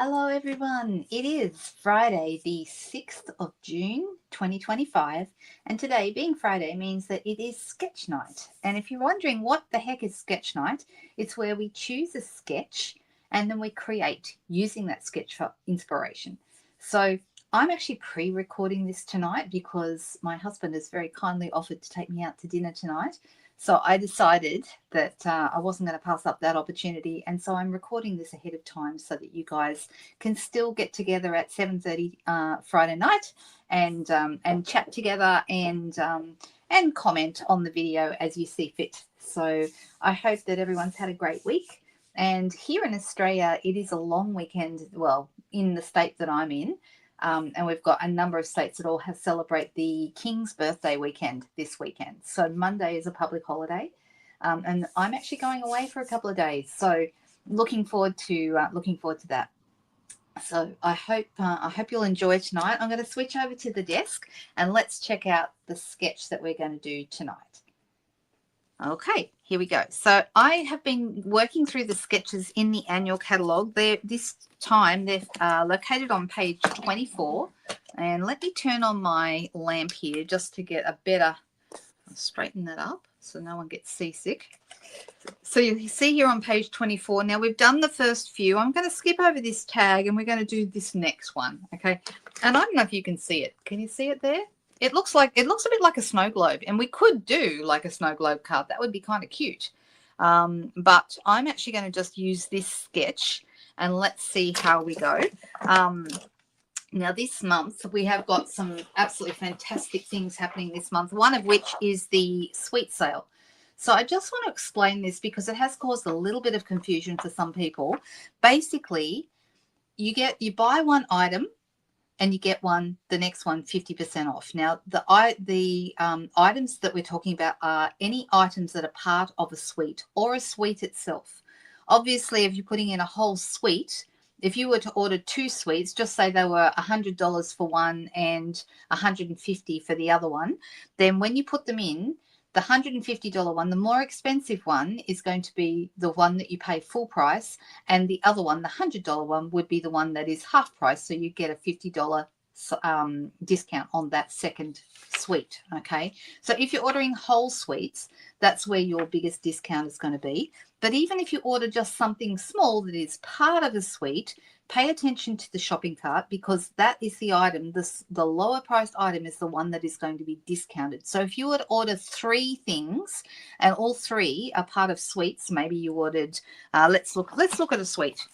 Hello everyone, it is Friday the 6th of June 2025 and today being Friday means that it is sketch night. And if you're wondering what the heck is sketch night, it's where we choose a sketch and then we create using that sketch for inspiration. So I'm actually pre-recording this tonight because my husband has very kindly offered to take me out to dinner tonight. So I decided that I wasn't going to pass up that opportunity, and so I'm recording this ahead of time so that you guys can still get together at 7:30 Friday night and chat together and comment on the video as you see fit. So I hope that everyone's had a great week. And here in Australia, it is a long weekend. Well, in the state that I'm in. And we've got a number of states that all have celebrate the King's birthday weekend this weekend. So Monday is a public holiday, and I'm actually going away for a couple of days. So looking forward to that. So I hope you'll enjoy tonight. I'm going to switch over to the desk and let's check out the sketch that we're going to do tonight. Okay, here we go. So I have been working through the sketches in the annual catalogue. This time they're located on page 24. And let me turn on my lamp here just to get a better, I'll straighten that up so no one gets seasick. So you see here on page 24, now we've done the first few. I'm going to skip over this tag and we're going to do this next one, okay? And I don't know if you can see it. Can you see it there? It looks a bit like a snow globe, and we could do like a snow globe card. That would be kind of cute. But I'm actually going to just use this sketch and let's see how we go. Now this month we have got some absolutely fantastic things happening this month, one of which is the sweet sale. So I just want to explain this because it has caused a little bit of confusion for some people. Basically, you buy one item and you get the next one 50% off. Now, the items that we're talking about are any items that are part of a suite or a suite itself. Obviously, if you're putting in a whole suite, if you were to order 2 suites, just say they were $100 for one and $150 for the other one, then when you put them in, the $150 one, the more expensive one, is going to be the one that you pay full price, and the other one, the $100 one, would be the one that is half price. So you get a $50 discount on that second suite. Okay, so if you're ordering whole suites, that's where your biggest discount is going to be. But even if you order just something small that is part of a suite, pay attention to the shopping cart because that is the item. The lower priced item is the one that is going to be discounted. So if you would order 3 things and all 3 are part of suites, maybe you ordered, let's look at a suite.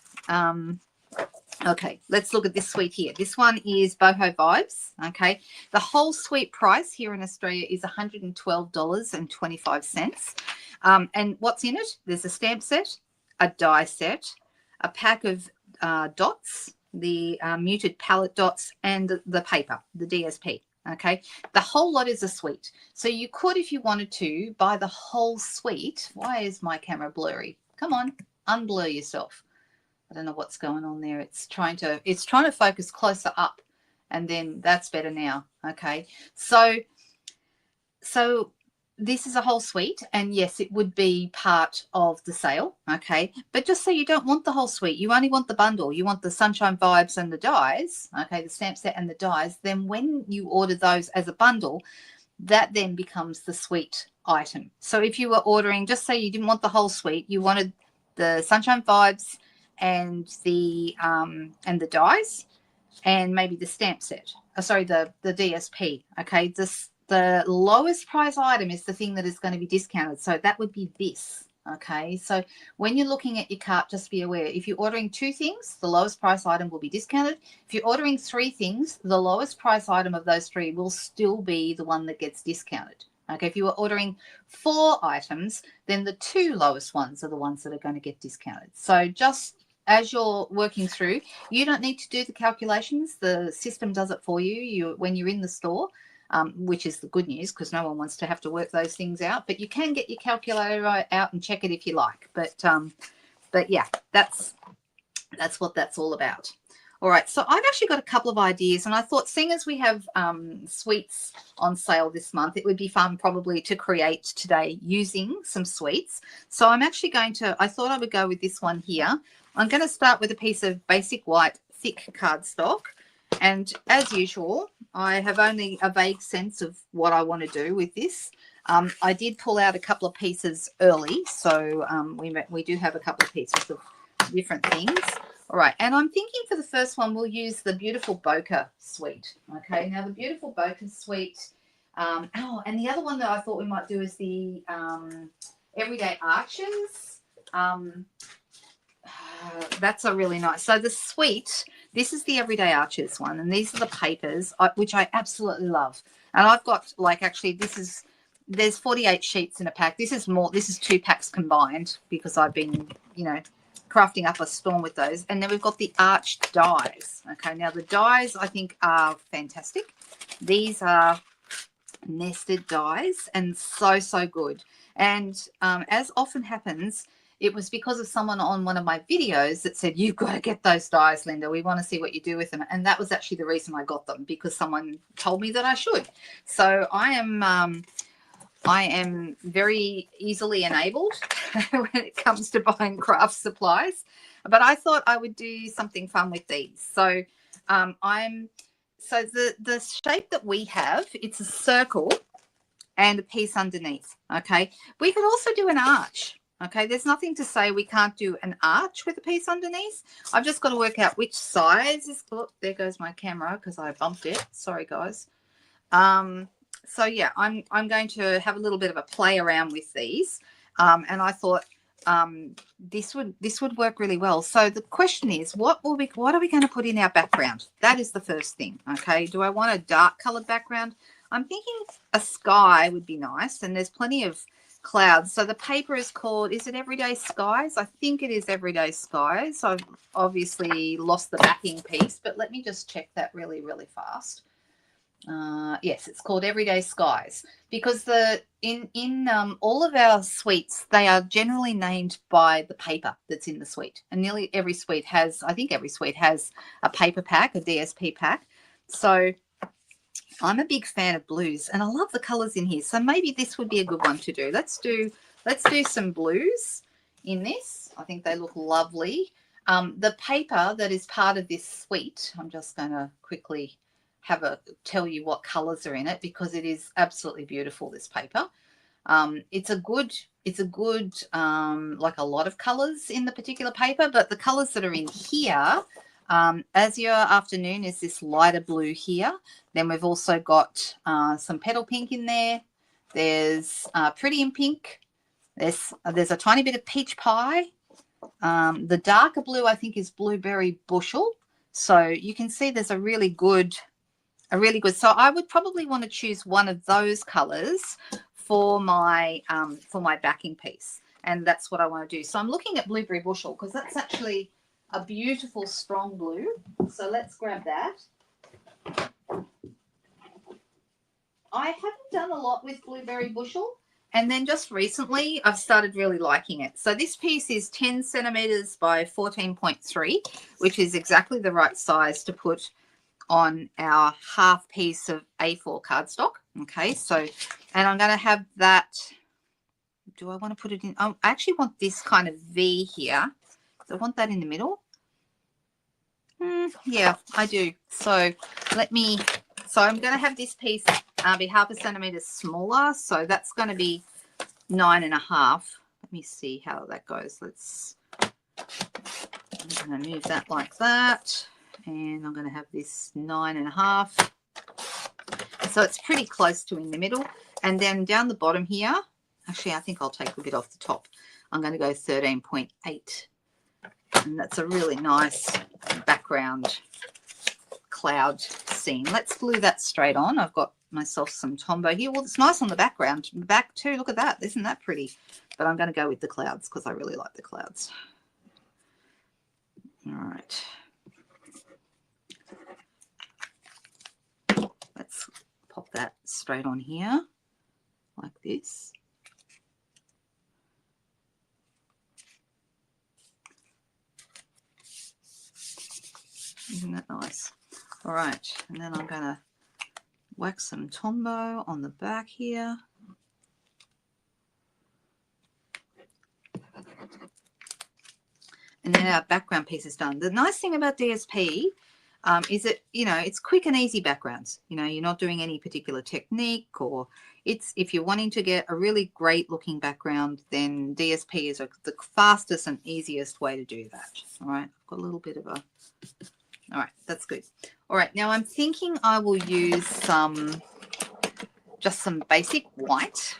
Okay, let's look at this suite here. This one is Boho Vibes. Okay, the whole suite price here in Australia is $112.25. And what's in it? There's a stamp set, a die set, a pack of dots, the muted palette dots, and the paper, the DSP. Okay, the whole lot is a suite. So you could, if you wanted to, buy the whole suite. Why is my camera blurry? Come on, unblur yourself. I don't know what's going on there. It's trying to focus closer up, and then that's better now. Okay, so this is a whole suite, and yes, it would be part of the sale. Okay, but just so you don't want the whole suite, you only want the bundle. You want the Sunshine Vibes and the dies. Okay, the stamp set and the dies. Then when you order those as a bundle, that then becomes the suite item. So if you were ordering, just say you didn't want the whole suite, you wanted the Sunshine Vibes and the dies, and maybe the stamp set. The DSP. Okay, the lowest price item is the thing that is going to be discounted. So that would be this. Okay, so when you're looking at your cart, just be aware. If you're ordering 2 things, the lowest price item will be discounted. If you're ordering 3 things, the lowest price item of those 3 will still be the one that gets discounted. Okay, if you are ordering 4 items, then the 2 lowest ones are the ones that are going to get discounted. So just as you're working through, you don't need to do the calculations. The system does it for you. When you're in the store, which is the good news because no one wants to have to work those things out. But you can get your calculator out and check it if you like. But yeah, that's what that's all about. All right, so I've actually got a couple of ideas, and I thought, seeing as we have sweets on sale this month, it would be fun probably to create today using some sweets. So I'm actually I thought I would go with this one here. I'm going to start with a piece of basic white thick cardstock. And as usual, I have only a vague sense of what I want to do with this. I did pull out a couple of pieces early, so we do have a couple of pieces of different things. All right, and I'm thinking for the first one, we'll use the beautiful bokeh suite. Okay, now the beautiful bokeh suite. Oh, and the other one that I thought we might do is the everyday arches. That's a really nice. So the suite, this is the everyday arches one, and these are the papers, which I absolutely love. And I've got like actually there's 48 sheets in a pack. This is more. This is 2 packs combined because I've been crafting up a storm with those. And then we've got the arched dies. Okay, now the dies I think are fantastic. These are nested dies and so good. And as often happens, it was because of someone on one of my videos that said, you've got to get those dies, Linda. We want to see what you do with them. And that was actually the reason I got them, because someone told me that I should. So I am very easily enabled when it comes to buying craft supplies. But I thought I would do something fun with these. So the shape that we have, it's a circle and a piece underneath. Okay, we could also do an arch. Okay, there's nothing to say we can't do an arch with a piece underneath. I've just got to work out which size is. Oh, there goes my camera because I bumped it. Sorry, guys. So yeah, I'm going to have a little bit of a play around with these, and I thought this would work really well. So the question is, what are we going to put in our background? That is the first thing. Okay, do I want a dark colored background? I'm thinking a sky would be nice, and there's plenty of clouds. So the paper is called, is it Everyday Skies? I think it is Everyday Skies. I've obviously lost the backing piece, but let me just check that really fast. Yes, it's called Everyday Skies, because in all of our suites, they are generally named by the paper that's in the suite, and nearly every suite has, I think every suite has a paper pack, a DSP pack. So I'm a big fan of blues, and I love the colors in here. So maybe this would be a good one to do. Let's do some blues in this. I think they look lovely. The paper that is part of this suite, I'm just going to quickly tell you what colors are in it, because it is absolutely beautiful, this paper. It's a good like a lot of colors in the particular paper, but the colors that are in here, Azure Afternoon is this lighter blue here. Then we've also got some petal pink in there. There's Pretty in Pink. There's a tiny bit of peach pie. The darker blue I think is Blueberry Bushel. So you can see there's a really good. So I would probably want to choose one of those colors for my backing piece, and that's what I want to do. So I'm looking at Blueberry Bushel because that's actually a beautiful strong blue. So let's grab that. I haven't done a lot with Blueberry Bushel, and then just recently I've started really liking it. So this piece is 10 centimeters by 14.3, which is exactly the right size to put on our half piece of A4 cardstock. Okay, so, and I'm going to have that. Do I want to put it in? I actually want this kind of V here. So I want that in the middle. Yeah, I do. So I'm going to have this piece be 0.5 centimeter smaller. So that's going to be 9.5. Let me see how that goes. I'm going to move that like that. And I'm going to have this 9.5. So it's pretty close to in the middle. And then down the bottom here, actually, I think I'll take a bit off the top. I'm going to go 13.8. And that's a really nice background cloud scene. Let's glue that straight on. I've got myself some Tombow here. Well, it's nice on the background. Back too, look at that. Isn't that pretty? But I'm going to go with the clouds because I really like the clouds. All right. Let's pop that straight on here like this. Isn't that nice? All right, and then I'm going to wax some Tombow on the back here. And then our background piece is done. The nice thing about DSP is that, you know, it's quick and easy backgrounds. You know, you're not doing any particular technique, or it's, if you're wanting to get a really great looking background, then DSP is the fastest and easiest way to do that. All right, I've got a little bit of a, all right, that's good. All right, now I'm thinking I will use just some basic white.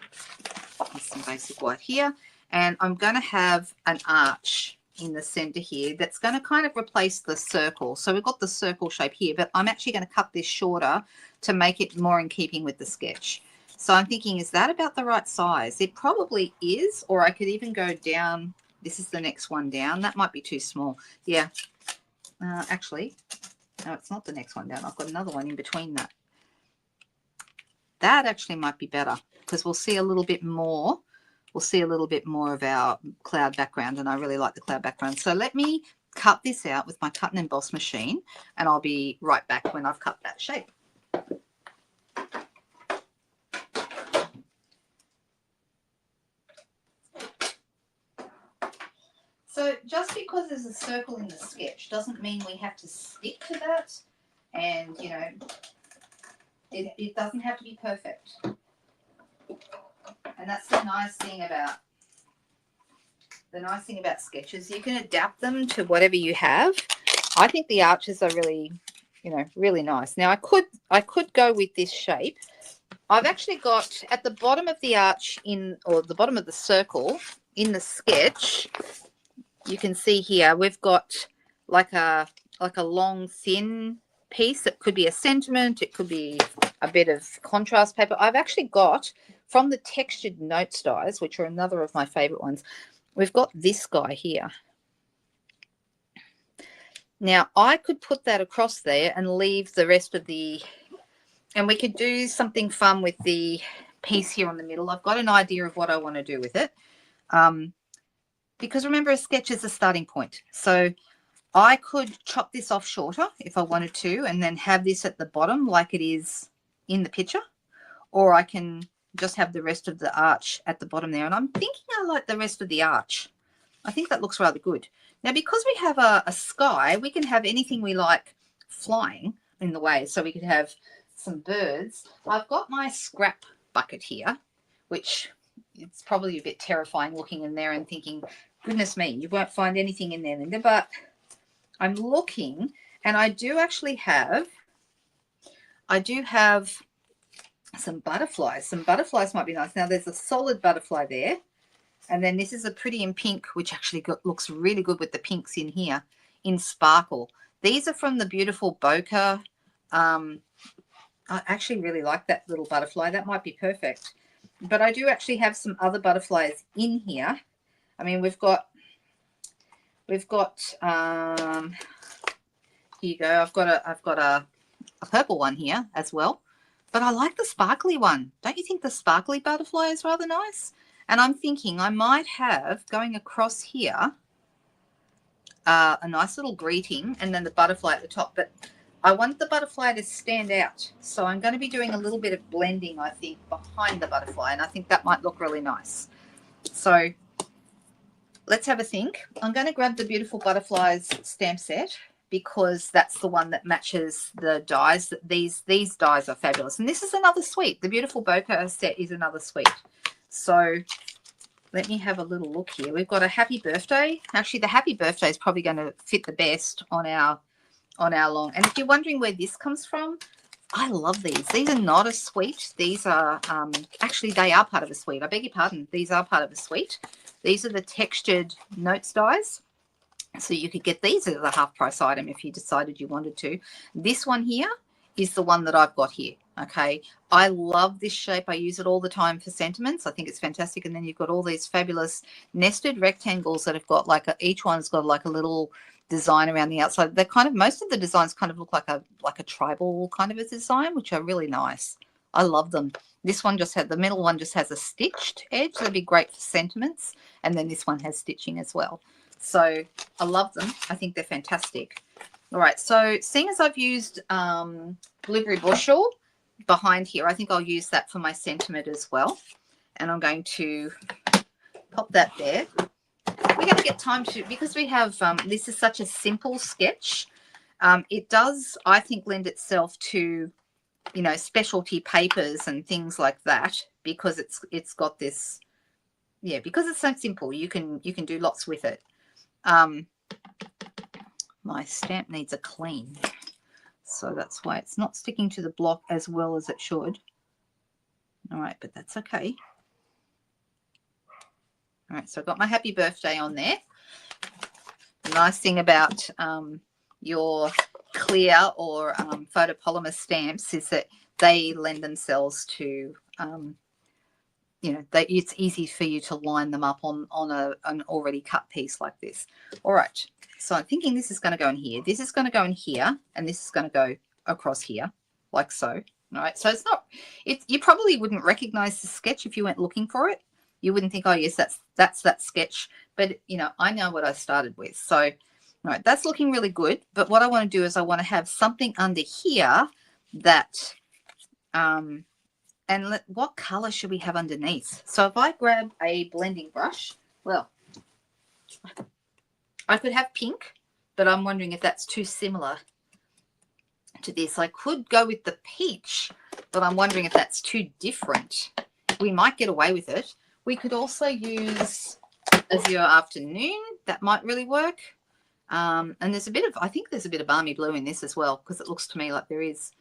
Some basic white here. And I'm going to have an arch in the center here that's going to kind of replace the circle. So we've got the circle shape here, but I'm actually going to cut this shorter to make it more in keeping with the sketch. So I'm thinking, is that about the right size? It probably is, or I could even go down. This is the next one down. That might be too small. Yeah. Actually, no, it's not the next one down. I've got another one in between that. That actually might be better, because we'll see a little bit more. We'll see a little bit more of our cloud background, and I really like the cloud background. So let me cut this out with my cut and emboss machine, and I'll be right back when I've cut that shape. So just because there's a circle in the sketch doesn't mean we have to stick to that, and, you know, it doesn't have to be perfect. And that's the nice thing about sketches. You can adapt them to whatever you have. I think the arches are really, you know, really nice. Now I could go with this shape. I've actually got at the bottom of the arch or the bottom of the circle in the sketch, you can see here we've got like a long thin piece that could be a sentiment, it could be a bit of contrast paper. I've actually got, from the textured notes dies, which are another of my favorite ones, we've got this guy here. Now I could put that across there and leave the rest of the, and we could do something fun with the piece here on the middle. I've got an idea of what I want to do with it, because remember, a sketch is a starting point. So I could chop this off shorter if I wanted to, and then have this at the bottom like it is in the picture, or I can just have the rest of the arch at the bottom there. And I'm thinking I like the rest of the arch. I think that looks rather good. Now, because we have a sky, we can have anything we like flying in the way. So we could have some birds. I've got my scrap bucket here, which it's probably a bit terrifying looking in there and thinking, goodness me, you won't find anything in there, Linda. But I'm looking, and I do have some butterflies. Some butterflies might be nice. Now there's a solid butterfly there, and then this is a pretty in pink, which actually looks really good with the pinks in here in sparkle. These are from the beautiful bokeh. I actually really like that little butterfly. That might be perfect. But I do actually have some other butterflies in here. I mean, we've got here you go. I've got a purple one here as well. But I like the sparkly one. Don't you think the sparkly butterfly is rather nice? And I'm thinking I might have, going across here, a nice little greeting and then the butterfly at the top. But I want the butterfly to stand out. So I'm going to be doing a little bit of blending, I think, behind the butterfly. And I think that might look really nice. So let's have a think. I'm going to grab the Beautiful Butterflies stamp set, because that's the one that matches the dies. These dies are fabulous. And this is another suite. The Beautiful Bokeh set is another suite. So let me have a little look here. We've got a happy birthday. Actually, the happy birthday is probably going to fit the best on our long. And if you're wondering where this comes from, I love these. These are not a suite. These are, actually, they are part of a suite. I beg your pardon. These are part of a suite. These are the textured notes dies. So you could get these as a half price item if you decided you wanted to. This one here is the one that I've got here. Okay. I love this shape. I use it all the time for sentiments. I think it's fantastic. And then you've got all these fabulous nested rectangles that have got like each one's got like a little design around the outside. They're kind of, most of the designs kind of look like a tribal kind of a design, which are really nice. I love them. This one just had, the middle one just has a stitched edge. That'd be great for sentiments. And then this one has stitching as well. So I love them. I think they're fantastic. All right. So seeing as I've used blueberry bushel behind here, I think I'll use that for my sentiment as well. And I'm going to pop that there. we're going to get time to, because we have, this is such a simple sketch. It does, I think, lend itself to, you know, specialty papers and things like that, because it's got this, yeah, because it's so simple, you can do lots with it. My stamp needs a clean, so that's why it's not sticking to the block as well as it should. All right, but that's okay. All right, so I've got my happy birthday on there. The nice thing about your clear or photopolymer stamps is that they lend themselves to, you know, it's easy for you to line them up on an already cut piece like this. All right, so I'm thinking this is going to go in here. This is going to go in here, and this is going to go across here, like so. All right, so it's not, you probably wouldn't recognize the sketch if you went looking for it. You wouldn't think, oh yes, that's that sketch. But you know, I know what I started with. So, all right, that's looking really good. But what I want to do is I want to have something under here that, and what color should we have underneath? So if I grab a blending brush, well, I could have pink, but I'm wondering if that's too similar to this. I could go with the peach, but I'm wondering if that's too different. We might get away with it. We could also use Azure Afternoon. That might really work. And there's a bit of, I think there's a bit of Balmy Blue in this as well, because it looks to me like there is.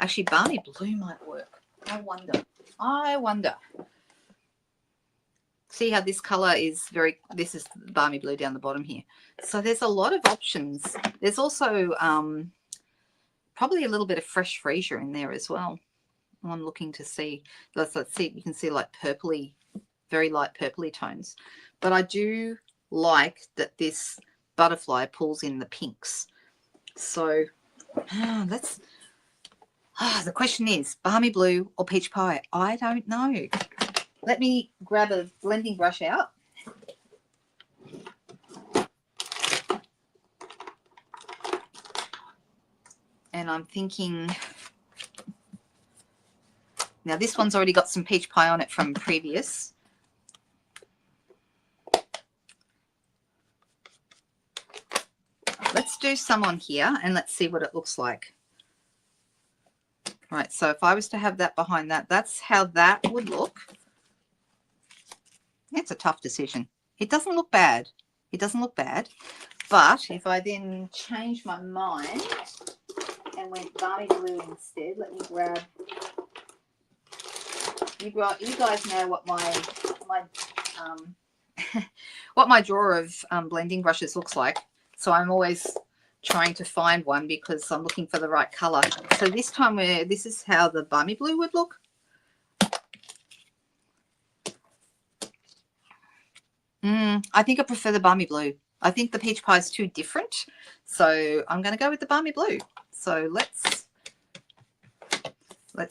Actually, Balmy Blue might work. I wonder. See how this color is this is Balmy Blue down the bottom here. So there's a lot of options. There's also probably a little bit of Fresh Freesia in there as well. I'm looking to see. Let's see. You can see like purpley, very light purpley tones. But I do like that this butterfly pulls in the pinks. So let's. The question is Balmy Blue or Peach Pie? I don't know. Let me grab a blending brush out. And I'm thinking, now this one's already got some Peach Pie on it from previous. Let's do some on here and let's see what it looks like. Right, so if I was to have that behind that, that's how that would look. It's a tough decision. It doesn't look bad. It doesn't look bad. But if I then change my mind and went Balmy Blue instead, let me grab. You guys know what my what my drawer of blending brushes looks like. So I'm always trying to find one because I'm looking for the right color. So this time this is how the Balmy Blue would look. I think I prefer the Balmy Blue. I think the Peach Pie is too different. So I'm going to go with the Balmy Blue. So let's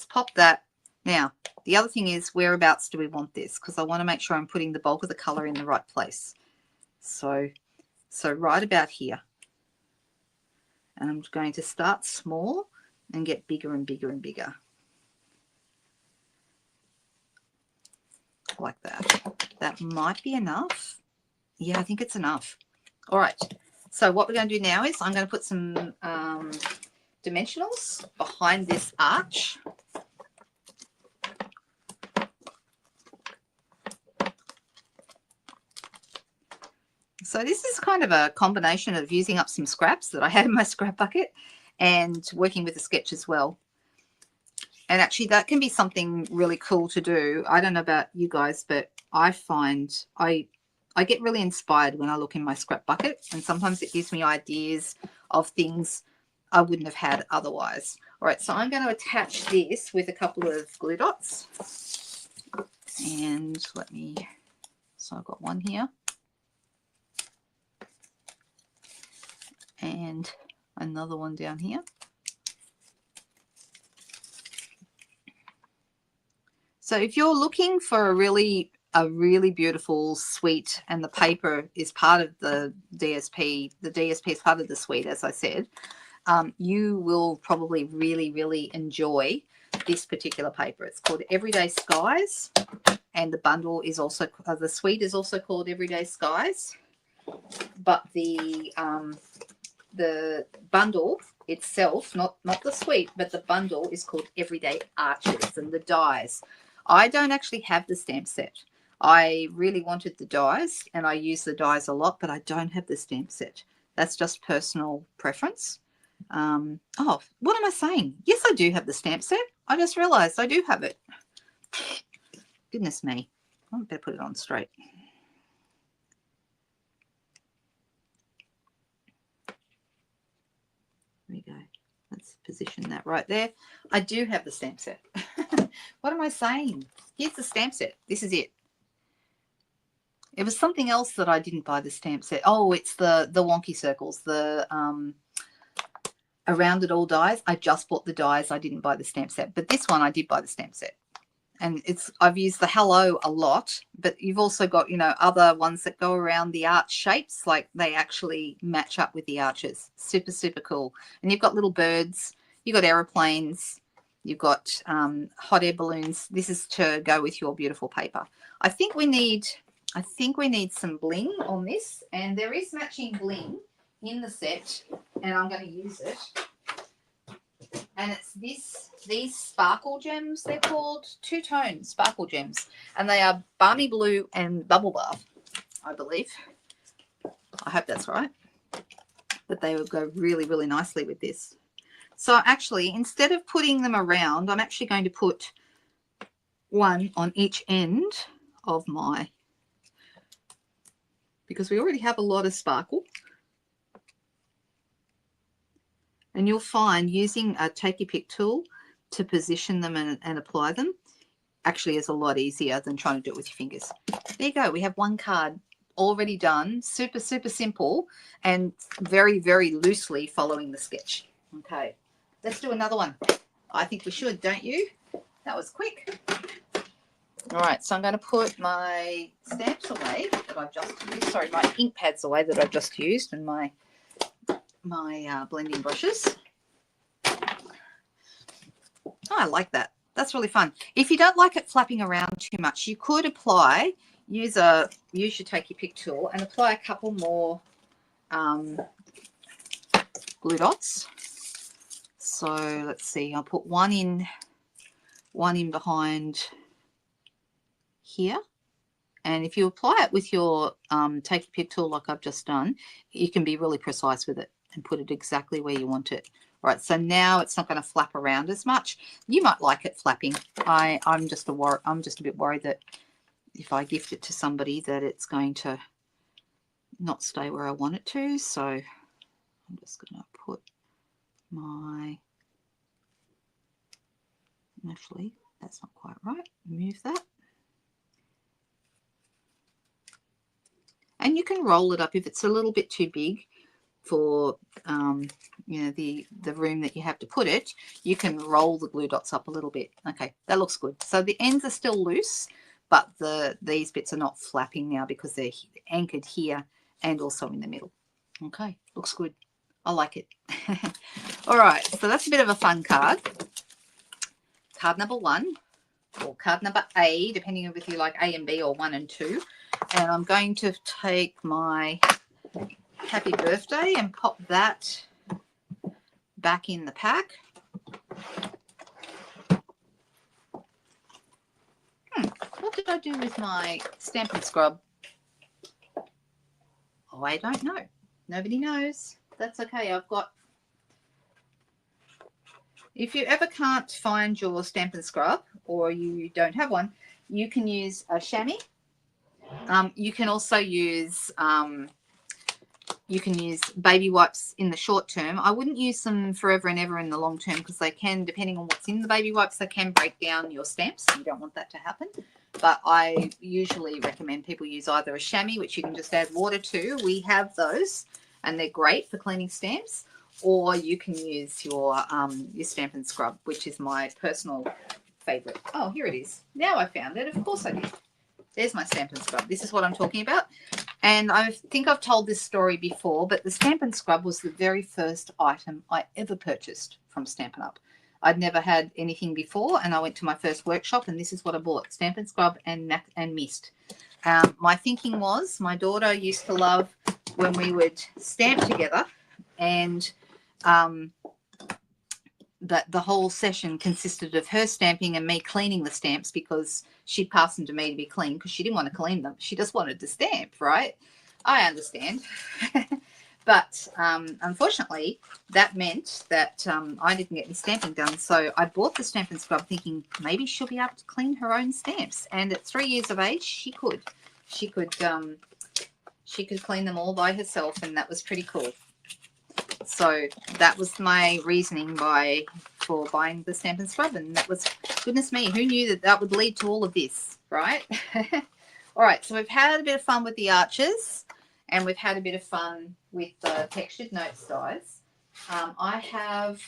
pop that. Now, the other thing is, whereabouts do we want this? Because I want to make sure I'm putting the bulk of the color in the right place. So right about here. And I'm going to start small and get bigger and bigger and bigger. Like that. That might be enough. Yeah, I think it's enough. All right. So what we're going to do now is I'm going to put some dimensionals behind this arch. So this is kind of a combination of using up some scraps that I had in my scrap bucket and working with a sketch as well. And actually that can be something really cool to do. I don't know about you guys, but I find I get really inspired when I look in my scrap bucket, and sometimes it gives me ideas of things I wouldn't have had otherwise. All right, so I'm going to attach this with a couple of glue dots. And so I've got one here. And another one down here. So if you're looking for a really beautiful suite, and the paper is part of the DSP is part of the suite, as I said, you will probably really enjoy this particular paper. It's called Everyday Skies, and the bundle is also, the suite is also called Everyday Skies. but the bundle itself, not the suite, but the bundle is called Everyday Arches, and the dies. I don't actually have the stamp set. I really wanted the dies, and I use the dies a lot, but I don't have the stamp set. That's just personal preference. Oh, what am I saying? Yes, I do have the stamp set. I just realized I do have it. Goodness me. I better put it on straight. There we go. Let's position that right there. I do have the stamp set. What am I saying? Here's the stamp set. This is it. It was something else that I didn't buy the stamp set. Oh, it's the wonky circles, the around it all dies. I just bought the dies. I didn't buy the stamp set. But this one I did buy the stamp set. And I've used the hello a lot, but you've also got, you know, other ones that go around the arch shapes, like they actually match up with the arches. Super, super cool. And you've got little birds, you've got aeroplanes, you've got hot air balloons. This is to go with your beautiful paper. I think we need some bling on this, and there is matching bling in the set, and I'm going to use it. And it's these sparkle gems, they're called two-tone sparkle gems, and they are balmy blue and bubble bath, I believe. I hope that's right. But they would go really, really nicely with this. So actually, instead of putting them around, I'm actually going to put one on each end of my, because we already have a lot of sparkle. And you'll find using a take your pick tool to position them and apply them actually is a lot easier than trying to do it with your fingers. There you go. We have one card already done. Super, super simple and very, very loosely following the sketch. Okay, let's do another one. I think we should, don't you? That was quick. All right, so I'm going to put my stamps away that I've just used. Sorry, my ink pads away that I've just used, and my blending brushes. Oh, I like that. That's really fun. If you don't like it flapping around too much, you could use your take your pick tool and apply a couple more glue dots. So let's see, I'll put one in behind here. And if you apply it with your take your pick tool like I've just done, you can be really precise with it and put it exactly where you want it. All right, so now it's not going to flap around as much. You might like it flapping. I'm just a bit worried that if I gift it to somebody that it's going to not stay where I want it to. So I'm just going to put actually, that's not quite right. Move that. And you can roll it up if it's a little bit too big for you know, the room that you have to put it. You can roll the glue dots up a little bit. Okay, that looks good. So the ends are still loose, but these bits are not flapping now because they're anchored here and also in the middle. Okay, looks good. I like it. All right, so that's a bit of a fun card. Card number 1, or card number A, depending on if you like A and B or 1 and 2. And I'm going to take my happy birthday and pop that back in the pack. What did I do with my Stampin' Scrub? Oh, I don't know. Nobody knows. That's okay. If you ever can't find your Stampin' Scrub or you don't have one, you can use a chamois. You can also use baby wipes in the short term. I wouldn't use them forever and ever in the long term because they can, depending on what's in the baby wipes, they can break down your stamps. You don't want that to happen. But I usually recommend people use either a chamois, which you can just add water to. We have those, and they're great for cleaning stamps. Or you can use your Stampin' Scrub, which is my personal favourite. Oh, here it is. Now I found it. Of course I did. There's my Stampin' Scrub. This is what I'm talking about. And I think I've told this story before, but the Stampin' Scrub was the very first item I ever purchased from Stampin' Up. I'd never had anything before, and I went to my first workshop, and this is what I bought, Stampin' Scrub and mist. My thinking was my daughter used to love when we would stamp together, and that the whole session consisted of her stamping and me cleaning the stamps, because she'd pass them to me to be clean because she didn't want to clean them. She just wanted to stamp, right? I understand. But unfortunately, that meant that I didn't get any stamping done. So I bought the Stamp and Scrub thinking maybe she'll be able to clean her own stamps. And at 3 years of age, she could. She could clean them all by herself, and that was pretty cool. So that was my reasoning for buying the Stamp and Scrub, and that was, goodness me, who knew that that would lead to all of this, right? All right, so we've had a bit of fun with the arches, and we've had a bit of fun with the textured notes dies. I have,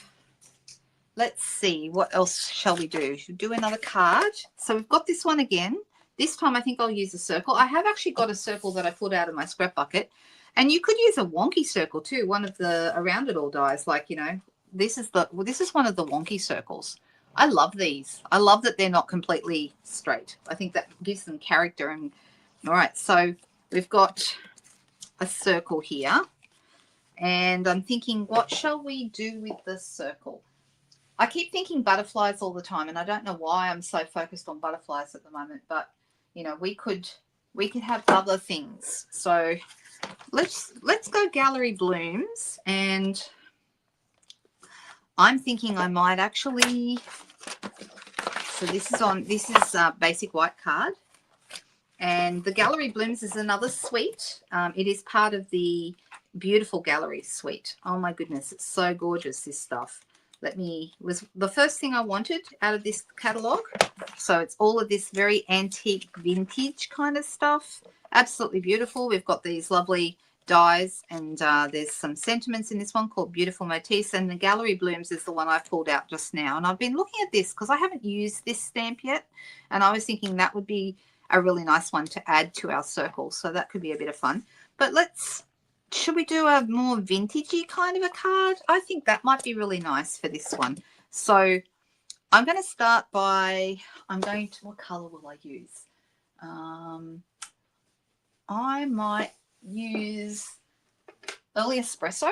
let's see, what else shall we do? Should we do another card? So we've got this one again. This time I think I'll use a circle. I have actually got a circle that I pulled out of my scrap bucket. And you could use a wonky circle too, one of the around it all dies. Like, you know, this is one of the wonky circles. I love these. I love that they're not completely straight. I think that gives them character. And all right, so we've got a circle here. And I'm thinking, what shall we do with the circle? I keep thinking butterflies all the time, and I don't know why I'm so focused on butterflies at the moment, but you know, we could have other things. So let's go gallery blooms, and I'm thinking I might actually, so this is basic white card, and the gallery blooms is another suite. It is part of the beautiful gallery suite. Oh my goodness, it's so gorgeous, this stuff. Was the first thing I wanted out of this catalogue. So it's all of this very antique vintage kind of stuff. Absolutely beautiful. We've got these lovely dies, and there's some sentiments in this one called Beautiful Motifs, and the Gallery Blooms is the one I pulled out just now. And I've been looking at this because I haven't used this stamp yet, and I was thinking that would be a really nice one to add to our circle. So that could be a bit of fun. But should we do a more vintagey kind of a card? I think that might be really nice for this one. So I'm going to start by, what color will I use? I might use Early Espresso,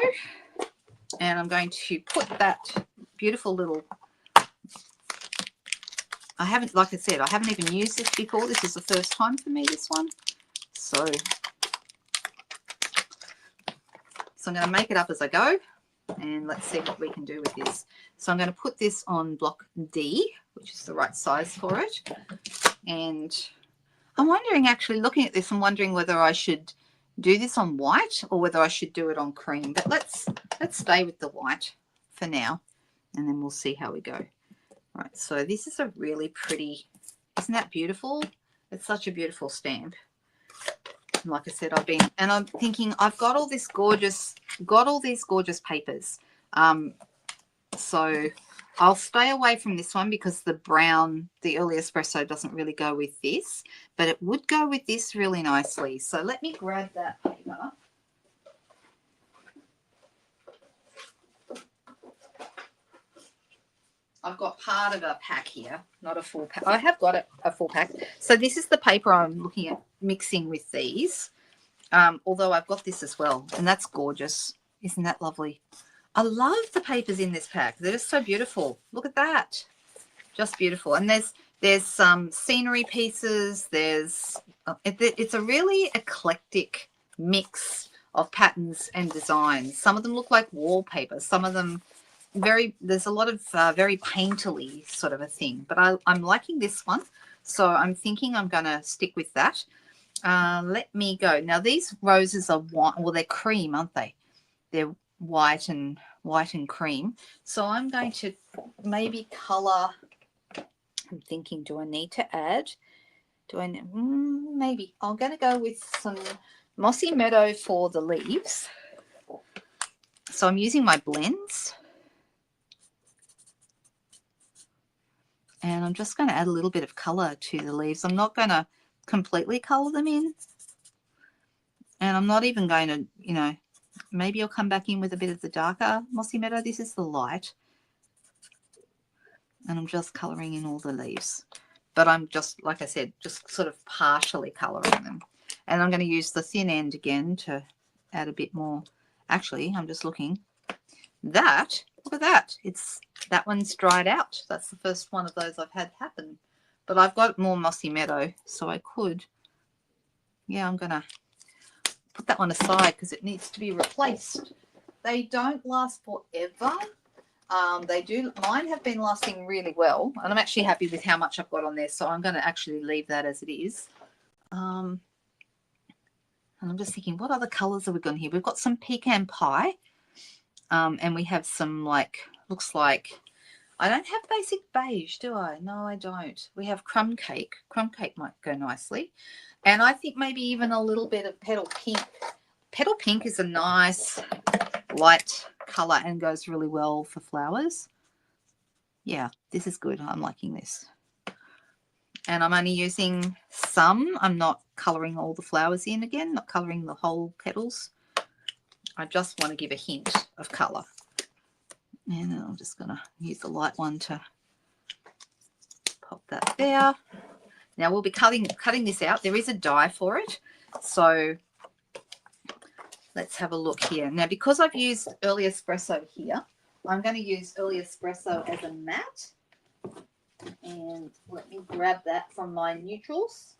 and I'm going to put that beautiful little, like I said, I haven't even used this before. This is the first time for me, this one. So I'm going to make it up as I go, and let's see what we can do with this. So I'm going to put this on block D, which is the right size for it. And I'm wondering, actually looking at this, I'm wondering whether I should do this on white or whether I should do it on cream. But let's stay with the white for now, and then we'll see how we go. All right, so this is a really pretty, isn't that beautiful? It's such a beautiful stamp. Like I said, I'm thinking I've got all these gorgeous papers. So I'll stay away from this one because the brown, the Early Espresso doesn't really go with this, but it would go with this really nicely. So let me grab that paper. I've got part of a pack here, not a full pack. I have got a full pack. So this is the paper I'm looking at mixing with these, although I've got this as well, and that's gorgeous. Isn't that lovely? I love the papers in this pack. They're just so beautiful. Look at that. Just beautiful. And there's some scenery pieces. It's a really eclectic mix of patterns and designs. Some of them look like wallpaper. Some of them there's a lot of very painterly sort of a thing, but I'm liking this one, so I'm thinking I'm going to stick with that. Let me go. Now these roses are white, well, they're cream, aren't they? They're white and cream. So I'm going to maybe color. I'm thinking, do I need to add? Maybe I'm going to go with some Mossy Meadow for the leaves. So I'm using my blends. And I'm just going to add a little bit of colour to the leaves. I'm not going to completely colour them in. And I'm not even going to, you know, maybe I'll come back in with a bit of the darker Mossy Meadow. This is the light. And I'm just colouring in all the leaves. But I'm just, like I said, just sort of partially colouring them. And I'm going to use the thin end again to add a bit more. Actually, I'm just looking. That, look at that. That one's dried out. That's the first one of those I've had happen. But I've got more mossy meadow, so I could. Yeah, I'm going to put that one aside because it needs to be replaced. They don't last forever. They do. Mine have been lasting really well, and I'm actually happy with how much I've got on there, so I'm going to actually leave that as it is. And I'm just thinking, what other colours have we got here? We've got some pecan pie, and we have some, like, looks like, I don't have basic beige, do I? No, I don't. We have crumb cake. Crumb cake might go nicely. And I think maybe even a little bit of petal pink. Petal pink is a nice light colour and goes really well for flowers. Yeah, this is good. I'm liking this. And I'm only using some. I'm not colouring all the flowers in again, not colouring the whole petals. I just want to give a hint of colour. And I'm just going to use the light one to pop that there. Now we'll be cutting this out. There is a die for it. So let's have a look here. Now, because I've used Early Espresso here, I'm going to use Early Espresso as a mat. And let me grab that from my neutrals.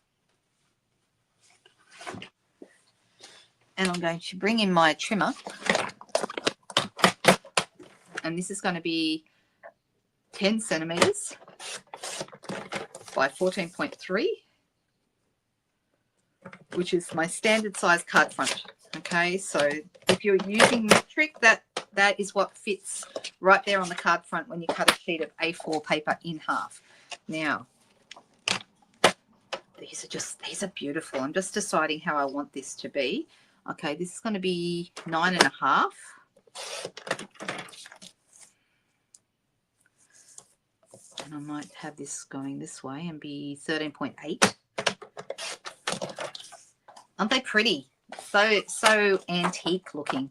And I'm going to bring in my trimmer. And this is going to be 10 centimeters by 14.3, which is my standard size card front. Okay, so if you're using metric, that is what fits right there on the card front when you cut a sheet of A4 paper in half. Now, these are beautiful. I'm just deciding how I want this to be. Okay, this is going to be 9.5. And I might have this going this way and be 13.8. Aren't they pretty? So antique looking.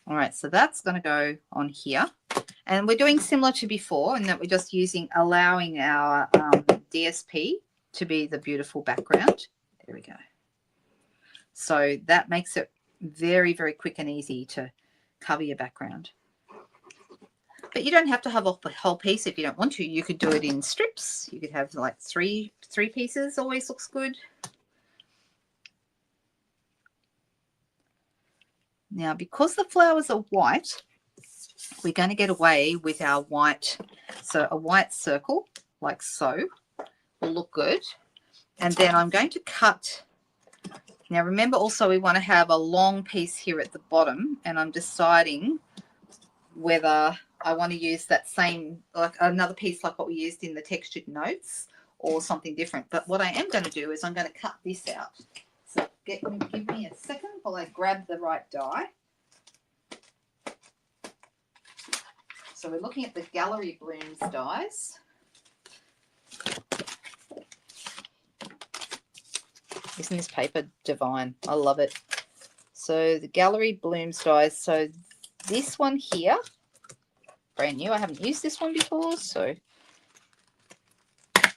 All right, so that's going to go on here. And we're doing similar to before in that we're just allowing our DSP to be the beautiful background. There we go. So that makes it very, very quick and easy to cover your background. But you don't have to have a whole piece if you don't want to. You could do it in strips. You could have like three pieces, always looks good. Now, because the flowers are white, we're going to get away with our white. So a white circle, like so, will look good. And then I'm going to cut. Now, remember also we want to have a long piece here at the bottom, and I'm deciding whether I want to use that same, like another piece like what we used in the textured notes or something different. But what I am going to do is I'm going to cut this out. So give me a second while I grab the right die. So we're looking at the Gallery Blooms dies. Isn't this paper divine? I love it. So the Gallery Blooms dies. So this one here, brand new. I haven't used this one before. So the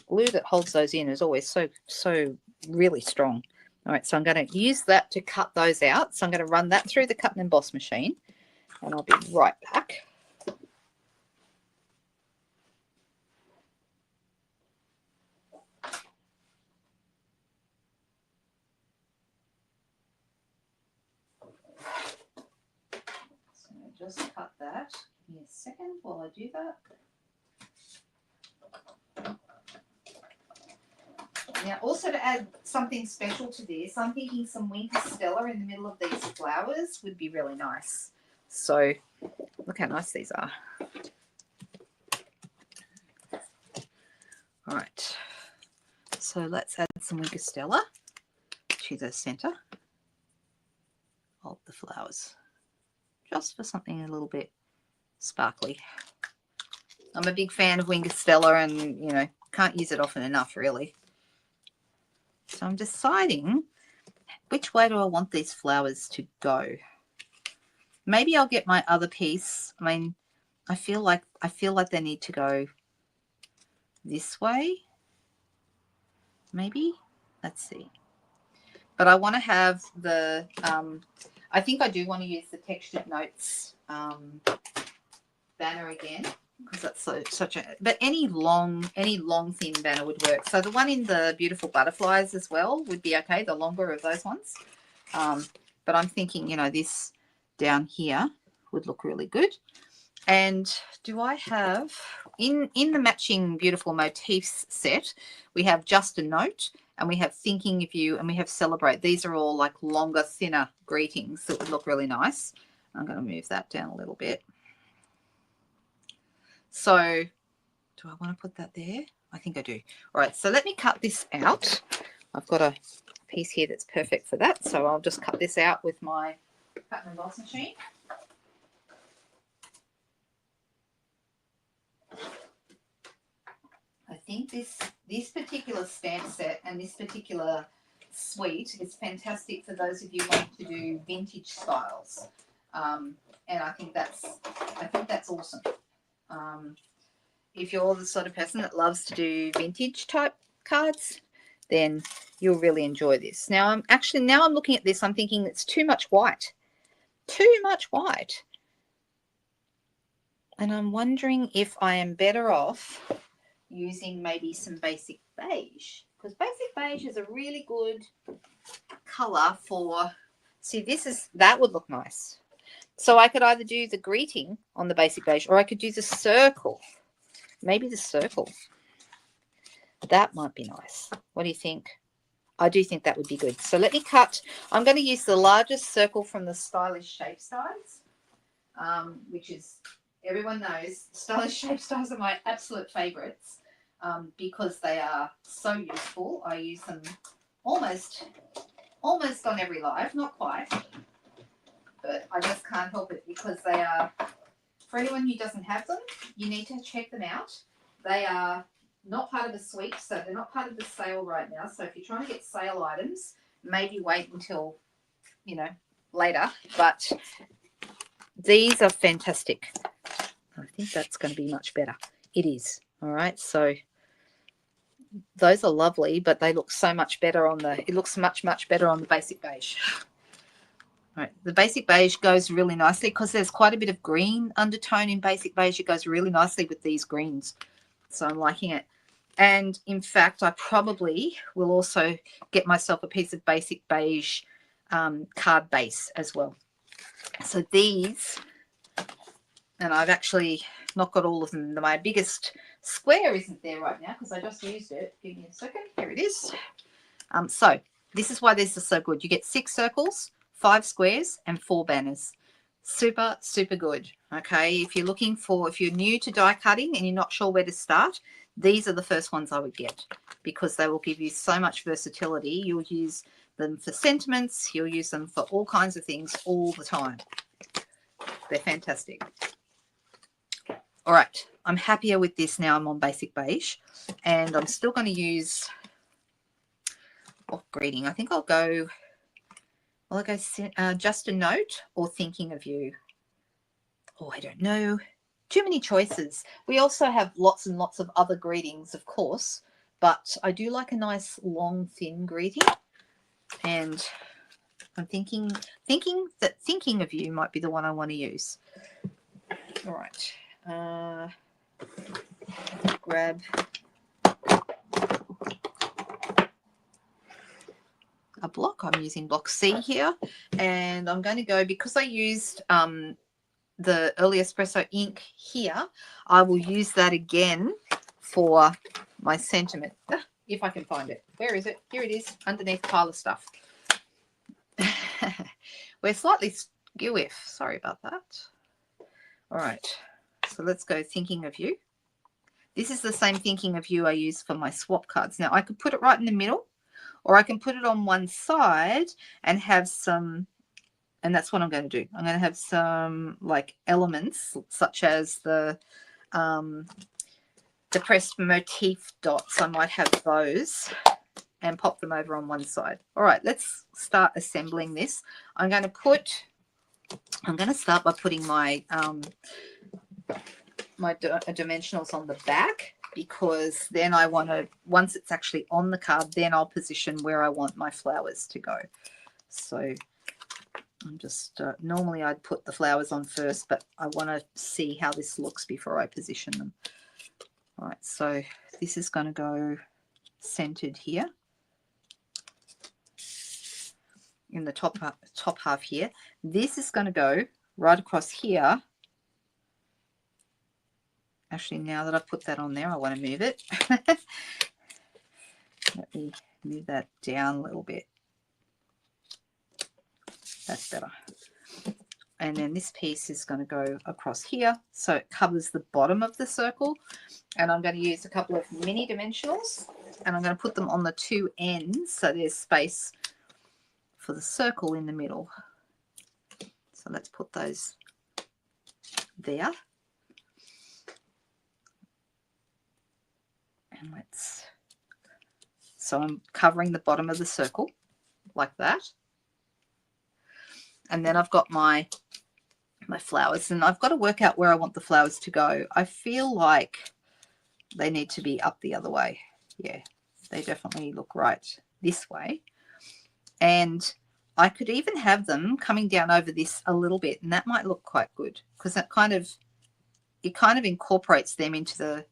glue that holds those in is always so really strong. All right, so I'm going to use that to cut those out. So I'm going to run that through the cut and emboss machine, and I'll be right back. So just cut that. Give me a second while I do that. Now, also to add something special to this, I'm thinking some winter stella in the middle of these flowers would be really nice. So look how nice these are. All right. So let's add some winter stella to the center of the flowers, just for something a little bit sparkly. I'm a big fan of winter stella, and you know, can't use it often enough, really. So I'm deciding which way do I want these flowers to go. Maybe I'll get my other piece. I mean, I feel like they need to go this way. Maybe. Let's see. but I want to have the, I think I do want to use the Textured Notes banner again, because that's such a, but any long thin banner would work. So the one in the Beautiful Butterflies as well would be okay, the longer of those ones. But I'm thinking, you know, this down here would look really good. And do I have, in the matching Beautiful Motifs set, we have Just a Note, and we have Thinking of You, and we have Celebrate. These are all like longer, thinner greetings that would look really nice. I'm going to move that down a little bit. So do I want to put that there? I think I do. All right, so let me cut this out. I've got a piece here that's perfect for that. So I'll just cut this out with my cut and emboss machine. I think this particular stamp set and this particular suite is fantastic for those of you wanting to do vintage styles, and I think that's awesome. If you're the sort of person that loves to do vintage type cards, then you'll really enjoy this. Now I'm looking at this, I'm thinking it's too much white, and I'm wondering if I am better off using maybe some basic beige, because basic beige is a really good color for, see, that would look nice. So I could either do the greeting on the basic beige, or I could do the circle. Maybe the circle. That might be nice. What do you think? I do think that would be good. So let me cut. I'm going to use the largest circle from the Stylish Shape Styles, which is, everyone knows, Stylish Shape Styles are my absolute favorites. Because they are so useful. I use them almost on every live, not quite, but I just can't help it because they are, for anyone who doesn't have them, you need to check them out. They are not part of the suite, so they're not part of the sale right now. So if you're trying to get sale items, maybe wait until, you know, later, but these are fantastic. I think that's going to be much better. It is. All right, so those are lovely, but they look so much better on the, it looks much better on the basic beige. All right, the basic beige goes really nicely because there's quite a bit of green undertone in basic beige. It goes really nicely with these greens. So I'm liking it. And in fact, I probably will also get myself a piece of basic beige card base as well. So these, and I've actually not got all of them. My biggest square isn't there right now because I just used it. Give me a second. Here it is. So this is why this is so good. You get 6 circles, 5 squares, and 4 banners. Super good. Okay, if you're new to die cutting and you're not sure where to start, these are the first ones I would get because they will give you so much versatility. You'll use them for sentiments. You'll use them for all kinds of things all the time. They're fantastic. All right, I'm happier with this now. I'm on basic beige, and I'm still going to use greeting. I think I'll go Just a Note or Thinking of You. Oh, I don't know. Too many choices. We also have lots and lots of other greetings, of course, but I do like a nice long, thin greeting, and I'm thinking that Thinking of You might be the one I want to use. All right. Grab a block. I'm using block C here, and I'm going to go, because I used the early espresso ink here, I will use that again for my sentiment, if I can find it. Where is it? Here it is, underneath a pile of stuff. We're slightly skew-if. Sorry about that. All right, so let's go Thinking of You. This is the same Thinking of You I use for my swap cards. Now, I could put it right in the middle, or I can put it on one side and have some, and that's what I'm going to do. I'm going to have some like elements such as the pressed motif dots. I might have those and pop them over on one side. All right, let's start assembling this. I'm going to start by putting my my dimensionals on the back, because then I want to, once it's actually on the card, then I'll position where I want my flowers to go. So I'm just, normally I'd put the flowers on first, but I want to see how this looks before I position them. All right, so this is going to go centered here in the top half here. This is going to go right across here. Actually, now that I've put that on there, I want to move it. Let me move that down a little bit. That's better. And then this piece is going to go across here, so it covers the bottom of the circle. And I'm going to use a couple of mini dimensionals, and I'm going to put them on the two ends so there's space for the circle in the middle. So let's put those there. And so I'm covering the bottom of the circle like that. And then I've got my flowers, and I've got to work out where I want the flowers to go. I feel like they need to be up the other way. Yeah, they definitely look right this way. And I could even have them coming down over this a little bit, and that might look quite good because that kind of incorporates them into the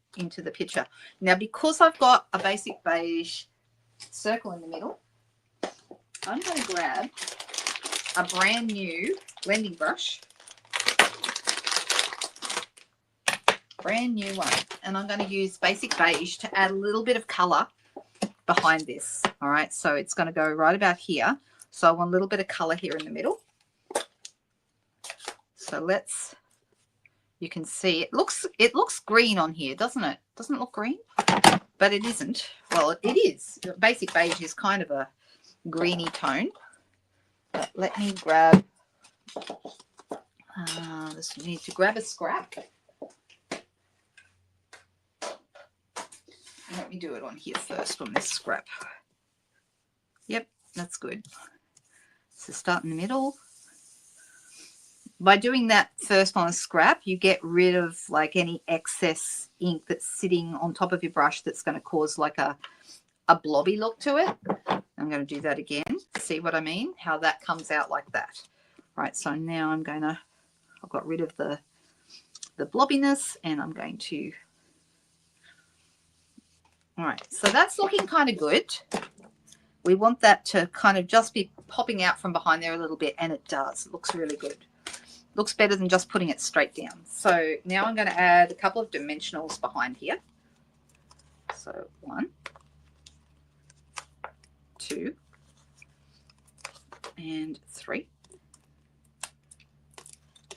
picture. Now, because I've got a basic beige circle in the middle, I'm going to grab a brand new blending brush, brand new one, and I'm going to use basic beige to add a little bit of color behind this. All right, so it's going to go right about here. So I want a little bit of color here in the middle. So you can see it looks green on here, doesn't it? Doesn't it look green? But it isn't. Well, it is. Basic beige is kind of a greeny tone. But let me grab, this need to grab a scrap. Let me do it on here first, on this scrap. Yep, that's good. So start in the middle. By doing that first on a scrap, you get rid of like any excess ink that's sitting on top of your brush that's going to cause like a blobby look to it. I'm going to do that again. See what I mean? How that comes out like that. Right, so now I've got rid of the blobbiness, and I'm going to, all right, so that's looking kind of good. We want that to kind of just be popping out from behind there a little bit, and it does. It looks really good. Looks better than just putting it straight down. So now I'm going to add a couple of dimensionals behind here. So 1, 2, and 3.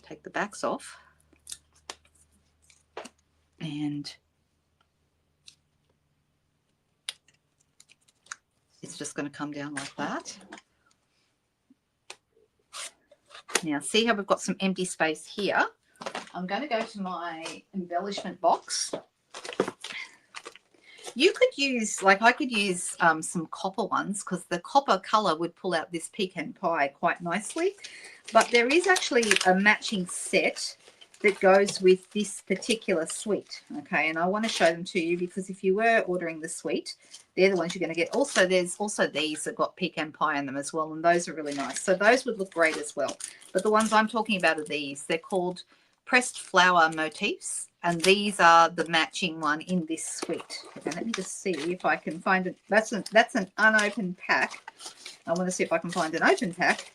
Take the backs off, and it's just going to come down like that. Now see how we've got some empty space here. I'm going to go to my embellishment box. You could use, like I could use some copper ones, because the copper color would pull out this pecan pie quite nicely. But there is actually a matching set that goes with this particular suite. Okay, and I want to show them to you, because if you were ordering the suite, they're the ones you're going to get. Also, there's also these that got pecan pie in them as well, and those are really nice. So those would look great as well. But the ones I'm talking about are these. They're called pressed flower motifs, and these are the matching one in this suite. Okay, let me just see if I can find it. That's an unopened pack. I want to see if I can find an open pack,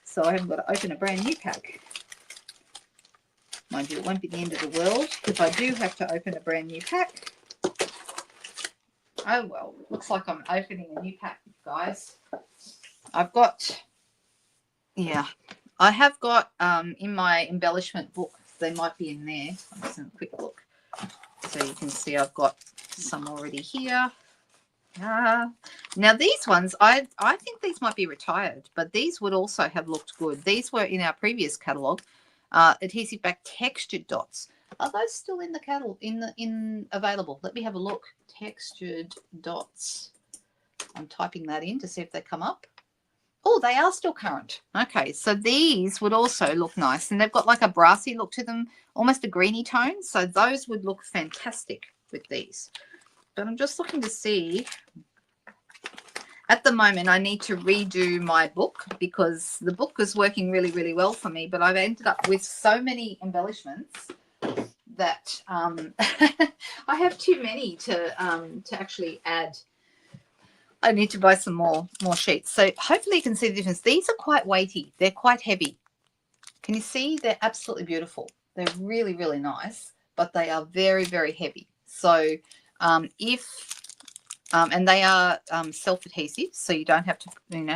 so I haven't got to open a brand new pack. Mind you, it won't be the end of the world if I do have to open a brand new pack. Oh well, looks like I'm opening a new pack, guys. I've got, yeah, I have got in my embellishment book, they might be in there. I'm just going to quick look. So you can see I've got some already here. Now these ones, I think these might be retired, but these would also have looked good. These were in our previous catalogue. Adhesive back textured dots. Are those still in the catalog, in available? Let me have a look. Textured dots. I'm typing that in to see if they come up. Oh, they are still current. Okay, so these would also look nice, and they've got like a brassy look to them, almost a greeny tone. So those would look fantastic. with these. But I'm just looking to see. At the moment, I need to redo my book because the book is working really, really well for me, but I've ended up with so many embellishments that I have too many to actually add. I need to buy some more sheets. So hopefully you can see the difference. These are quite weighty. They're quite heavy. Can you see? They're absolutely beautiful. They're really, really nice, but they are very, very heavy. So and they are self-adhesive, so you don't have to,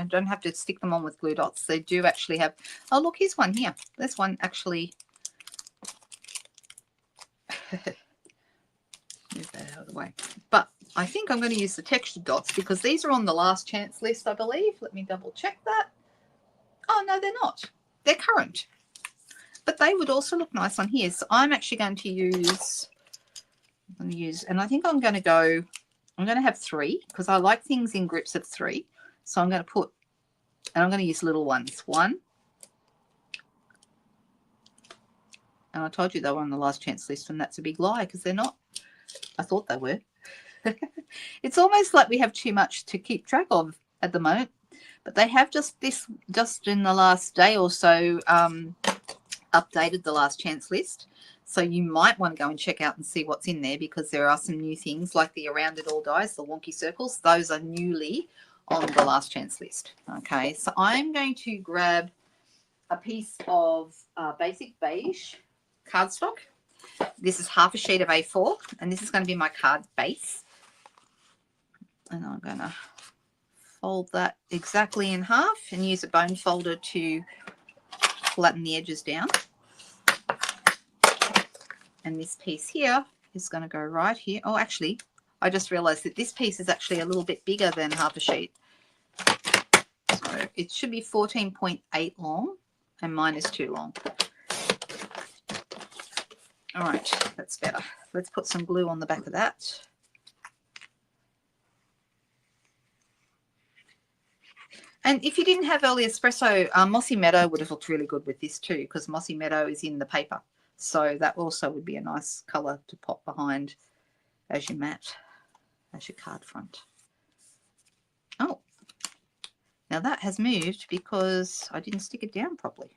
don't have to stick them on with glue dots. They do actually have, oh, look, here's one here. There's one actually. Move that out of the way. But I think I'm going to use the textured dots because these are on the last chance list, I believe. Let me double check that. Oh, no, they're not. They're current. But they would also look nice on here. So I'm actually going to use, and I think I'm going to have 3 because I like things in groups of 3. So I'm going to put, and I'm going to use little ones. 1. And I told you they were on the last chance list, and that's a big lie because they're not. I thought they were. It's almost like we have too much to keep track of at the moment. But they have just in the last day or so updated the last chance list. So you might want to go and check out and see what's in there because there are some new things like the Around It All Dies, the wonky circles. Those are newly on the last chance list. Okay, so I'm going to grab a piece of basic beige cardstock. This is half a sheet of A4, and this is going to be my card base. And I'm going to fold that exactly in half and use a bone folder to flatten the edges down. And this piece here is going to go right here. Oh, actually, I just realized that this piece is actually a little bit bigger than half a sheet. So it should be 14.8 long, and mine is too long. All right, that's better. Let's put some glue on the back of that. And if you didn't have early espresso, Mossy Meadow would have looked really good with this too because Mossy Meadow is in the paper. So that also would be a nice colour to pop behind as your mat, as your card front. Oh, now that has moved because I didn't stick it down properly.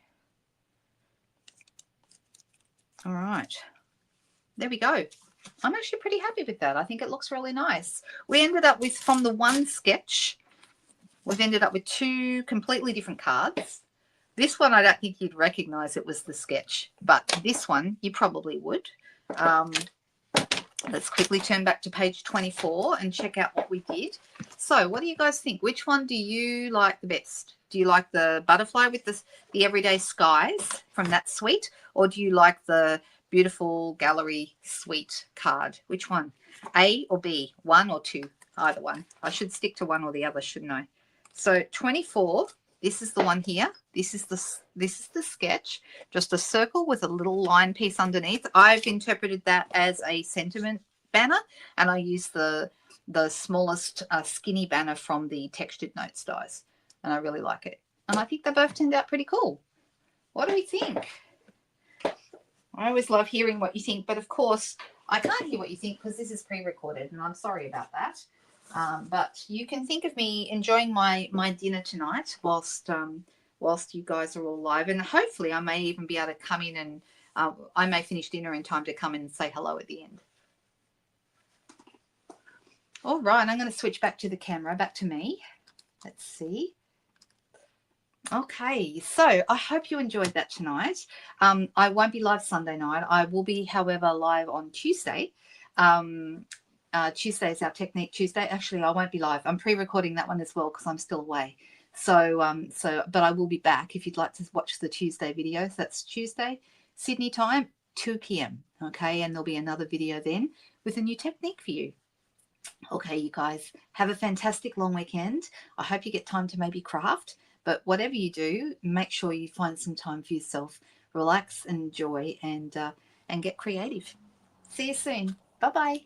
All right, there we go. I'm actually pretty happy with that. I think it looks really nice. We ended up with, from the one sketch, we've ended up with 2 completely different cards. This one, I don't think you'd recognize it was the sketch, but this one you probably would. Let's quickly turn back to page 24 and check out what we did. So what do you guys think? Which one do you like the best? Do you like the butterfly with the everyday skies from that suite, or do you like the beautiful gallery suite card? Which one? A or B? 1 or 2? Either one. I should stick to one or the other, shouldn't I? So 24, this is the one here. This is the sketch, just a circle with a little line piece underneath. I've interpreted that as a sentiment banner, and I use the smallest skinny banner from the textured notes dies, and I really like it. And I think they both turned out pretty cool. What do we think? I always love hearing what you think, but of course I can't hear what you think because this is pre-recorded, and I'm sorry about that. But you can think of me enjoying my dinner tonight whilst you guys are all live, and hopefully I may even be able to come in and I may finish dinner in time to come in and say hello at the end. All right, I'm going to switch back to the camera, back to me. Let's see. Okay, so I hope you enjoyed that tonight. I won't be live Sunday night. I will be, however, live on Tuesday. Tuesday is our Technique Tuesday. Actually, I won't be live. I'm pre-recording that one as well because I'm still away. But I will be back if you'd like to watch the Tuesday videos. That's Tuesday, Sydney time, 2 p.m. Okay, and there'll be another video then with a new technique for you. Okay, you guys, have a fantastic long weekend. I hope you get time to maybe craft, but whatever you do, make sure you find some time for yourself. Relax and enjoy and get creative. See you soon. Bye-bye.